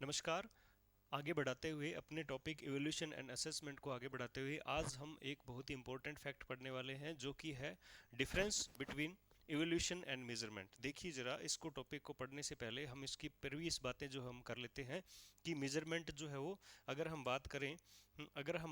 नमस्कार। आगे बढ़ाते हुए अपने टॉपिक इवोल्यूशन एंड असेसमेंट को आगे बढ़ाते हुए आज हम एक बहुत ही इंपॉर्टेंट फैक्ट पढ़ने वाले हैं जो कि है difference between evolution and measurement. देखिए जरा, इसको टॉपिक को पढ़ने से पहले हम इसकी प्रीवियस बातें जो हम कर लेते हैं कि मेजरमेंट जो है वो अगर हम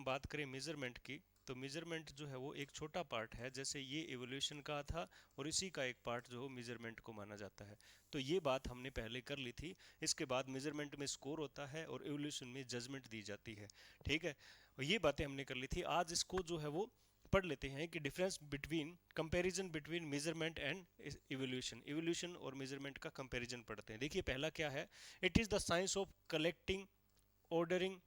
बात करें मेजरमेंट की, तो मेजरमेंट जो है वो एक छोटा पार्ट है। जैसे ये इवोल्यूशन का था और इसी का एक पार्ट जो मेजरमेंट को माना जाता है। तो ये बात हमने पहले कर ली थी। इसके बाद मेजरमेंट में स्कोर होता है और इवोल्यूशन में जजमेंट दी जाती है। ठीक है, और ये बातें हमने कर ली थी। आज इसको जो है वो पढ़ लेते हैं कि difference between comparison between measurement and evolution. Evolution और मेजरमेंट का कंपैरिजन पढ़ते हैं। देखिए पहला क्या है, it is the science of collecting, ordering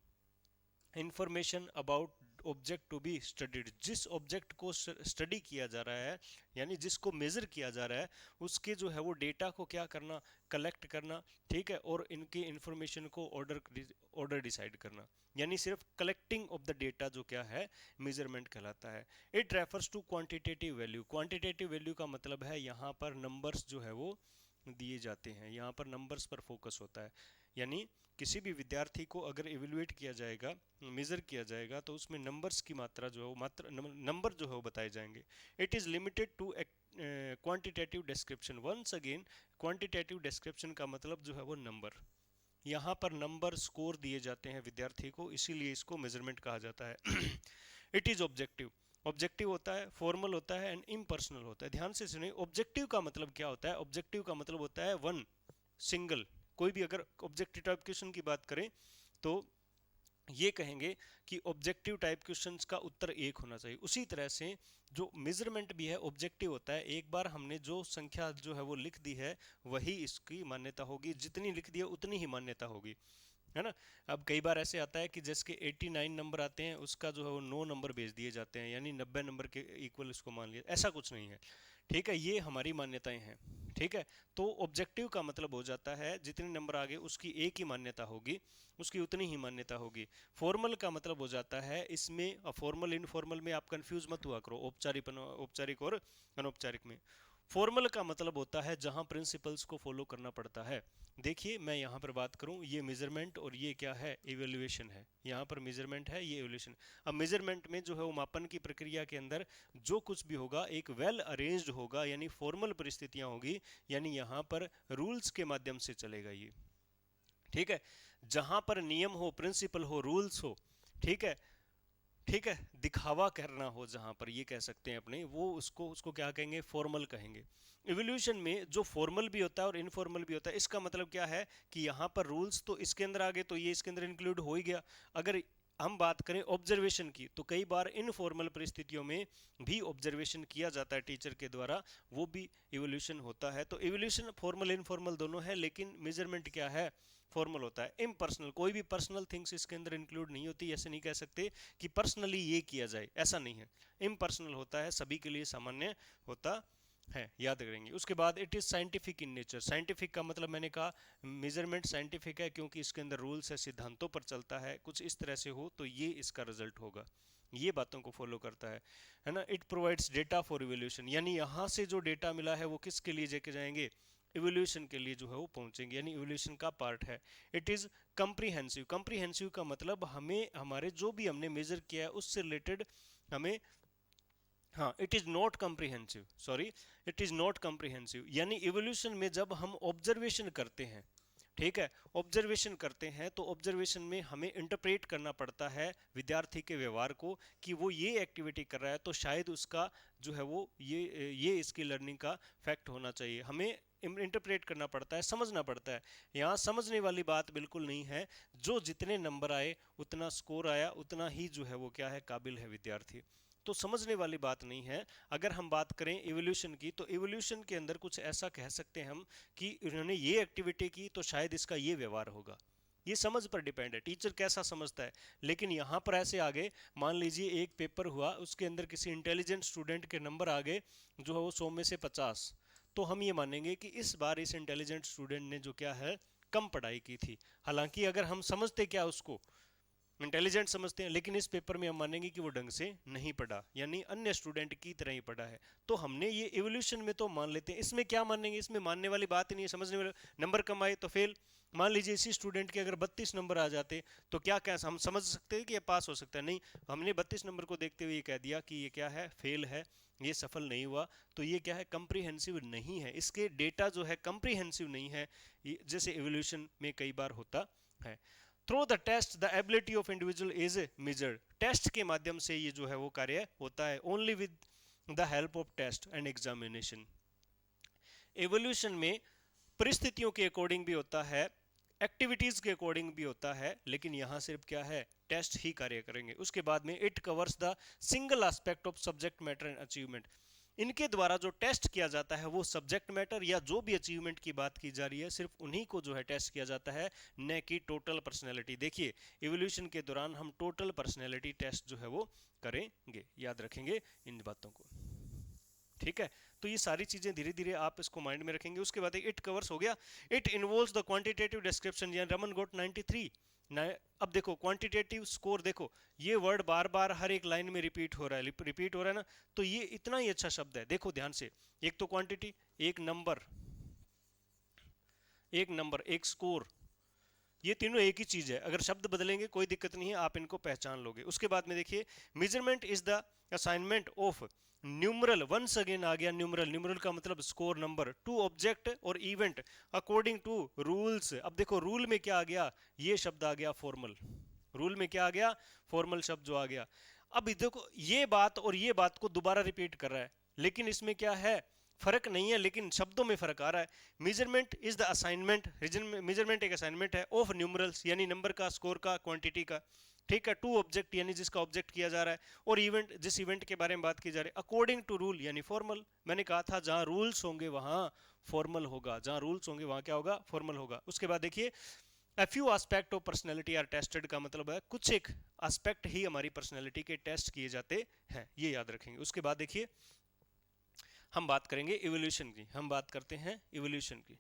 information about object to be studied. जिस ऑब्जेक्ट को स्टडी किया जा रहा है, यानी जिसको मेजर किया जा रहा है, उसके जो है वो डेटा को क्या करना, कलेक्ट करना। ठीक है, और इनके इंफॉर्मेशन को ऑर्डर डिसाइड करना, यानी सिर्फ कलेक्टिंग ऑफ द डेटा जो क्या है मेजरमेंट कहलाता है। It refers to quantitative value. Quantitative value का मतलब है यहाँ पर नंबर्स जो है वो दिए जाते हैं, यहाँ पर नंबर्स पर फोकस होता है। यानी किसी भी विद्यार्थी को अगर इवेलुएट किया जाएगा, मेजर किया जाएगा, तो उसमें नंबर्स की मात्रा जो है वो नंबर जो है वो बताए जाएंगे। It is limited to quantitative description. Once again, quantitative description का मतलब जो है वो नंबर। यहाँ पर नंबर स्कोर दिए जाते हैं विद्यार्थी को, इसीलिए इसको मेजरमेंट कहा जाता है। It is objective. ऑब्जेक्टिव होता है, फॉर्मल होता है एंड इम्पर्सनल होता है। ध्यान से सुनिए, ऑब्जेक्टिव का मतलब क्या होता है। ऑब्जेक्टिव का मतलब होता है वन, सिंगल। कोई भी अगर ऑब्जेक्टिव टाइप क्वेश्चन की बात करें तो ये कहेंगे कि ऑब्जेक्टिव टाइप क्वेश्चंस का उत्तर एक होना चाहिए। उसी तरह से जो मेजरमेंट भी है ऑब्जेक्टिव होता है। एक बार हमने जो संख्या जो है वो लिख दी है वही इसकी मान्यता होगी, जितनी लिख दी है उतनी ही मान्यता होगी, है ना। अब कई बार ऐसे आता है कि जिसके 89 नंबर आते हैं उसका जो है वो 9 नंबर भेज दिए जाते हैं, यानी 90 नंबर के इक्वल इसको मान लिया। ऐसा कुछ नहीं है। ठीक है, ये हमारी मान्यताएं हैं। ठीक है, तो ऑब्जेक्टिव का मतलब हो जाता है जितने नंबर आ गए उसकी एक ही मान्यता होगी, उसकी उतनी ही मान्यता होगी। फॉर्मल का मतलब हो जाता है इसमें, फॉर्मल इनफॉर्मल में आप कंफ्यूज मत हुआ करो, औपचारिक और अनौपचारिक में। फॉर्मल का मतलब होता है जहां प्रिंसिपल्स को फॉलो करना पड़ता है। देखिए मैं यहाँ पर बात करूँ, ये मेजरमेंट और ये क्या है, इवेल्युएशन है। यहाँ पर मेजरमेंट है, ये इवेल्युएशन। अब मेजरमेंट में जो है वो मापन की प्रक्रिया के अंदर जो कुछ भी होगा एक वेल अरेंज्ड होगा, यानी फॉर्मल परिस्थितियां होगी, यानी यहाँ पर रूल्स के माध्यम से चलेगा ये। ठीक है, जहां पर नियम हो, प्रिंसिपल हो, रूल्स हो। ठीक है, ठीक है, दिखावा करना हो जहां पर, ये कह सकते हैं अपने, वो उसको उसको क्या कहेंगे, फॉर्मल कहेंगे। इवोल्यूशन में जो फॉर्मल भी होता है और इनफॉर्मल भी होता है। इसका मतलब क्या है कि यहाँ पर रूल्स तो इसके अंदर आ गए तो ये इसके अंदर इंक्लूड हो ही गया। अगर हम बात करें ऑब्जर्वेशन की, तो कई बार इनफॉर्मल परिस्थितियों में भी ऑब्जर्वेशन किया जाता है टीचर के द्वारा, वो भी इवोल्यूशन होता है। तो इवोल्यूशन फॉर्मल इनफॉर्मल दोनों है, लेकिन मेजरमेंट क्या है, फॉर्मल होता है। इम्पर्सनल, कोई भी पर्सनल थिंग्स इसके अंदर इंक्लूड नहीं होती। ऐसे नहीं कह सकते कि पर्सनली ये किया जाए, ऐसा नहीं है। इम्पर्सनल होता है, सभी के लिए सामान्य होता है, याद करेंगे। उसके बाद it is scientific in nature. Scientific का मतलब मैंने कहा मेजरमेंट साइंटिफिक है क्योंकि इसके अंदर रूल्स है, सिद्धांतों पर चलता है। कुछ इस तरह से हो तो ये इसका रिजल्ट होगा, ये बातों को फॉलो करता है ना। It provides data for evolution, यानी यहाँ से जो डेटा मिला है वो किसके लिए लेके जाएंगे, इवोल्यूशन के लिए जो है वो पहुंचेंगे, यानी इवोल्यूशन का पार्ट है। It is comprehensive. कंप्रीहेंसिव का मतलब हमें हमारे जो भी हमने मेजर किया है उससे रिलेटेड हमें, हाँ, it is not comprehensive, sorry, it is not comprehensive. यानी इवोल्यूशन में जब हम ऑब्जर्वेशन करते हैं, ठीक है, ऑब्जर्वेशन करते हैं तो ऑब्जर्वेशन में हमें इंटरप्रेट करना पड़ता है विद्यार्थी के व्यवहार को कि वो ये एक्टिविटी कर रहा है तो शायद उसका जो है वो ये इसकी लर्निंग का फैक्ट होना चाहिए। हमें इंटरप्रेट करना पड़ता है, समझना पड़ता है। यहाँ समझने वाली बात बिल्कुल नहीं है। जो जितने नंबर आए, उतना स्कोर आया, उतना ही जो है वो क्या है, काबिल है विद्यार्थी। तो समझने वाली बात नहीं है। अगर हम बात करें इवोल्यूशन की, तो इवोल्यूशन के अंदर कुछ ऐसा कह सकते हैं हम कि इन्होंने ये एक्टिविटी की तो शायद इसका ये व्यवहार होगा। ये समझ पर डिपेंड है, टीचर कैसा समझता है। लेकिन यहाँ पर ऐसे आगे, मान लीजिए एक पेपर हुआ, उसके अंदर किसी इंटेलिजेंट स्टूडेंट के नंबर आ गए जो है वो 100 में से 50, तो हम ये मानेंगे कि इस बार इस इंटेलिजेंट स्टूडेंट ने जो क्या है, कम पढ़ाई की थी। हालांकि अगर हम समझते क्या उसको, इंटेलिजेंट समझते हैं, लेकिन इस पेपर में हम मानेंगे कि वो ढंग से नहीं पढ़ा, यानी अन्य स्टूडेंट की तरह ही पढ़ा है। तो हमने ये इवोल्यूशन में तो मान लेते हैं, इसमें क्या मानेंगे, इसमें मानने वाली बात ही नहीं है, समझने वाले। नंबर कम आए तो फेल। मान लीजिए इसी स्टूडेंट के अगर 32 नंबर आ जाते तो क्या क्या हम समझ सकते हैं कि ये पास हो सकता है? नहीं, हमने 32 नंबर को देखते हुए ये कह दिया कि ये क्या है, फेल है, ये सफल नहीं हुआ। तो ये क्या है, कंप्रीहेंसिव नहीं है, इसके डेटा जो है कंप्रीहेंसिव नहीं है, जैसे इवोल्यूशन में कई बार होता है। Through the test the ability of individual is measured. Test के माध्यम से ये जो है वो कार्य होता है, only with the help of test and examination. Evolution में परिस्थितियों के अकॉर्डिंग भी होता है, एक्टिविटीज के अकॉर्डिंग भी होता है, लेकिन यहां सिर्फ क्या है, टेस्ट ही कार्य करेंगे। उसके बाद में it covers the single aspect of subject matter and achievement. इनके द्वारा जो टेस्ट किया जाता है वो सब्जेक्ट मैटर या जो भी अचीवमेंट की बात की जा रही है, सिर्फ उन्हीं को जो है टेस्ट किया जाता है, न कि टोटल पर्सनैलिटी। देखिए इवोल्यूशन के दौरान हम टोटल पर्सनैलिटी टेस्ट जो है वो करेंगे, याद रखेंगे इन बातों को, ठीक है। तो ये सारी चीजें धीरे धीरे आप इसको माइंड में रखेंगे। उसके बाद इट कवर्स हो गया, it involves the quantitative description, यानी रमन गोट 93। अब देखो क्वांटिटेटिव स्कोर, देखो ये वर्ड बार बार हर एक लाइन में रिपीट हो रहा है, रिपीट हो रहा है ना, तो ये इतना ही अच्छा शब्द है। देखो ध्यान से, एक तो क्वांटिटी, एक नंबर, एक स्कोर, ये तीनों एक ही चीज है। अगर शब्द बदलेंगे कोई दिक्कत नहीं है, आप इनको पहचान लोगे। उसके बाद में देखिए, measurement is the assignment of numeral, once again आ गया न्यूमरल, न्यूमरल का मतलब स्कोर नंबर, टू ऑब्जेक्ट और इवेंट अकॉर्डिंग टू रूल्स। अब देखो रूल में क्या आ गया, ये शब्द आ गया फॉर्मल, रूल में क्या आ गया, फॉर्मल शब्द जो आ गया। अब देखो ये बात और ये बात को दोबारा रिपीट कर रहा है, लेकिन इसमें क्या है, फर्क नहीं है, लेकिन शब्दों में फर्क आ रहा है। Measurement is the assignment, measurement एक असाइनमेंट है ऑफ न्यूमरल्स, यानी नंबर का, स्कोर का, क्वांटिटी का, ठीक है। टू ऑब्जेक्ट यानी जिसका ऑब्जेक्ट किया जा रहा है, और इवेंट जिस इवेंट के बारे में बात की जा रही है, अकॉर्डिंग टू रूल यानी फॉर्मल। मैंने कहा था जहां रूल्स होंगे वहां फॉर्मल होगा, जहां रूल्स होंगे वहां क्या होगा, फॉर्मल होगा। उसके बाद देखिए, A few aspect of personality are tested का मतलब है कुछ एक एस्पेक्ट ही हमारी पर्सनैलिटी के टेस्ट किए जाते हैं, ये याद रखेंगे। उसके बाद देखिए हम बात करेंगे इवोल्यूशन की, हम बात करते हैं इवोल्यूशन की,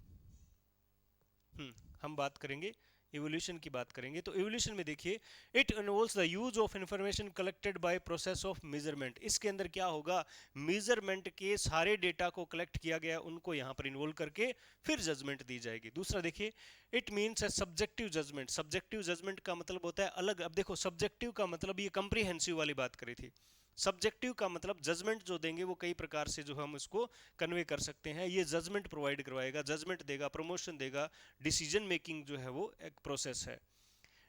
हम बात करेंगे इवोल्यूशन की, बात करेंगे। तो इवोल्यूशन में देखिए, it involves the use of information collected by process of measurement. इसके अंदर क्या होगा, मेजरमेंट के सारे डेटा को कलेक्ट किया गया, उनको यहाँ पर इन्वॉल्व करके फिर जजमेंट दी जाएगी। दूसरा देखिए, इट मीन्स है सब्जेक्टिव जजमेंट। सब्जेक्टिव जजमेंट का मतलब होता है अलग। अब देखो सब्जेक्टिव का मतलब, ये कंप्रीहेंसिव वाली बात करी थी, सब्जेक्टिव का मतलब जजमेंट जो देंगे वो कई प्रकार से जो हम इसको कन्वे कर सकते हैं। ये जजमेंट प्रोवाइड करवाएगा, जजमेंट देगा, प्रमोशन देगा, डिसीजन मेकिंग जो है वो एक प्रोसेस है।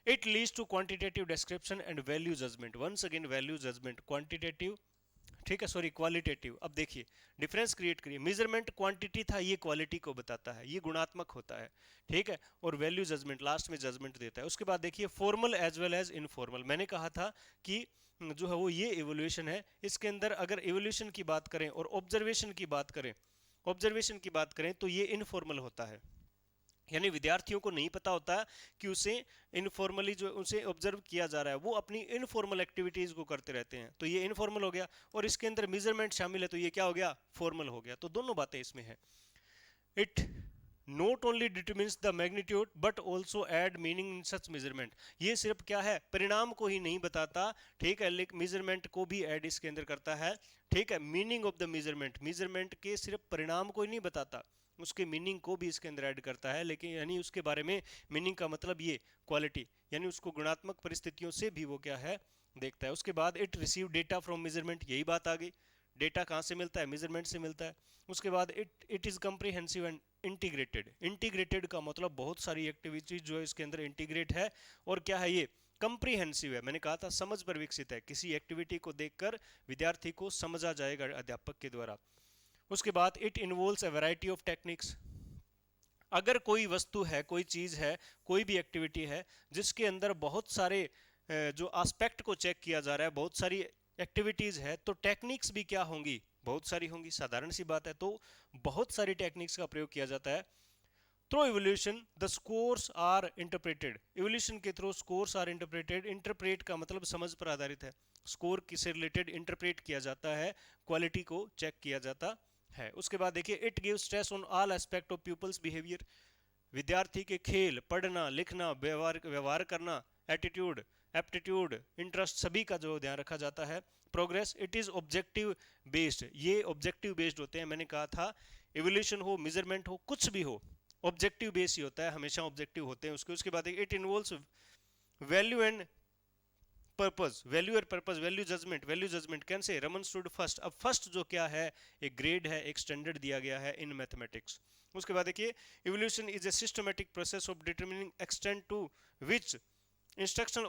It leads to quantitative description and value judgement. Once again value judgement, quantitative, ठीक है, सॉरी क्वालिटेटिव। अब देखिए डिफरेंस क्रिएट करिए, मेजरमेंट क्वांटिटी था, ये क्वालिटी को बताता है, ये गुणात्मक होता है, ठीक है, और वैल्यू जजमेंट लास्ट में जजमेंट देता है। उसके बाद देखिए formal as well as informal. मैंने कहा था कि जो है वो ये इवोल्यूशन है, इसके अंदर अगर इवोल्यूशन की बात करें और ऑब्जर्वेशन की बात करें, ऑब्जर्वेशन की बात करें तो ये इनफॉर्मल होता है, यानी विद्यार्थियों को नहीं पता होता कि उसे इनफॉर्मली जो उसे ऑब्जर्व किया जा रहा है वो अपनी इनफॉर्मल एक्टिविटीज को करते रहते हैं, तो ये इनफॉर्मल हो गया। और इसके अंदर मेजरमेंट शामिल है तो ये क्या हो गया, फॉर्मल हो गया। तो दोनों बातें इसमें है। It not only determines the magnitude but also add meaning in such measurement. ये सिर्फ क्या है, परिणाम को ही नहीं बताता, ठीक है, लेकिन मेजरमेंट को भी ऐड इसके अंदर करता है, ठीक है। Meaning of the measurement, measurement के सिर्फ परिणाम को ही नहीं बताता, उसके मीनिंग को भी इसके अंदर ऐड करता है, लेकिन यानी उसके बारे में मीनिंग का मतलब ये क्वालिटी, यानी उसको गुणात्मक परिस्थितियों से भी वो क्या है, देखता है। उसके बाद it receive data from measurement, यही बात आ गई, डेटा कहाँ से मिलता है, मेजरमेंट से मिलता है। उसके बाद it is comprehensive and integrated. Integrated का मतलब बहुत सारी एक्टिविटीज जो है इसके अंदर इंटीग्रेट है, और क्या है ये, कंप्रीहेंसिव है। मैंने कहा था समझ पर विकसित है, किसी एक्टिविटी को देखकर विद्यार्थी को समझा जाएगा अध्यापक के द्वारा। उसके बाद it involves a variety of techniques. अगर कोई वस्तु है, कोई चीज है, कोई भी एक्टिविटी है जिसके अंदर बहुत सारे जो एस्पेक्ट को चेक किया जा रहा है, बहुत सारी एक्टिविटीज है, तो टेक्निक्स भी क्या होंगी, बहुत सारी होंगी, साधारण सी बात है। तो बहुत सारी टेक्निक्स का प्रयोग किया जाता है। Through evaluation the scores are interpreted. Evaluation के through scores are interpreted. Interpret का मतलब समझ पर आधारित है, स्कोर किससे रिलेटेड इंटरप्रेट किया जाता है, क्वालिटी को चेक किया जाता है। उसके बाद देखिए it gives stress on all aspect of peoples behaviour. विद्यार्थी के खेल, पढ़ना, लिखना, व्यवहार करना, एटीट्यूड, एप्टीट्यूड, इंटरेस्ट, सभी का जो ध्यान रखा जाता है। Progress, it is objective based, ये ऑब्जेक्टिव बेस्ड होते हैं। मैंने कहा था इवोल्यूशन हो, मेजरमेंट हो, कुछ भी हो, ऑब्जेक्टिव बेस ही होता है, हमेशा ऑब्जेक्टिव होते हैं उसके बाद it involves value and purpose, value और पर्पस, वैल्यू जजमेंट कैसे रमन स्टूड फर्स्ट। अब फर्स्ट जो क्या है, एक ग्रेड है, एक स्टैंडर्ड दिया गया है इन मैथमेटिक्स। उसके बाद देखिए evolution is a systematic process of determining extent to which instructional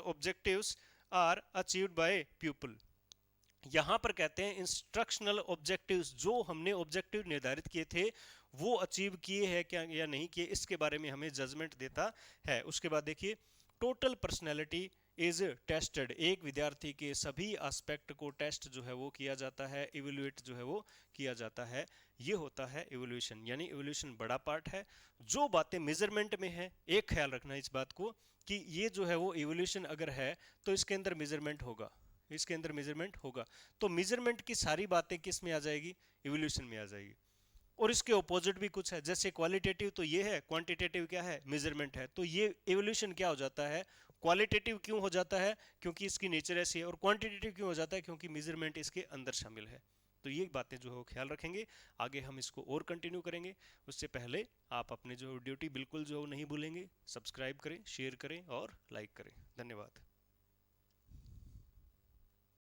objectives are achieved by people. यहां पर कहते हैं इंस्ट्रक्शनल ऑब्जेक्टिव्स, जो हमने ऑब्जेक्टिव निर्धारित किए थे वो अचीव किए हैं क्या या नहीं किए, इसके बारे में हमें जजमेंट देता है। उसके बाद देखिए टोटल पर्सनैलिटी इज टेस्टेड, एक विद्यार्थी के सभी एस्पेक्ट को टेस्ट जो है वो किया जाता है, इवेल्युएट जो है वो किया जाता है। ये होता है इवोल्यूशन, यानी इवोल्यूशन बड़ा पार्ट है। जो बातें मेजरमेंट में है, एक ख्याल रखना इस बात को कि ये जो है वो इवोल्यूशन अगर है तो इसके अंदर मेजरमेंट होगा, इसके अंदर मेजरमेंट होगा। तो मेजरमेंट की सारी बातें किस में आ जाएगी, इवोल्यूशन में आ जाएगी। और इसके ऑपोजिट भी कुछ है, जैसे क्वालिटेटिव तो ये है, क्वांटिटेटिव क्या है, मेजरमेंट है। तो ये इवोल्यूशन क्या हो जाता है, क्वालिटेटिव क्यों हो जाता है, क्योंकि इसकी नेचर ऐसी है, और क्वांटिटेटिव क्यों हो जाता है, क्योंकि मेजरमेंट इसके अंदर शामिल है। तो ये बातें जो है वो ख्याल रखेंगे, आगे हम इसको और कंटिन्यू करेंगे। उससे पहले आप अपने जो ड्यूटी बिल्कुल जो नहीं भूलेंगे, सब्सक्राइब करें, शेयर करें और लाइक करें। धन्यवाद।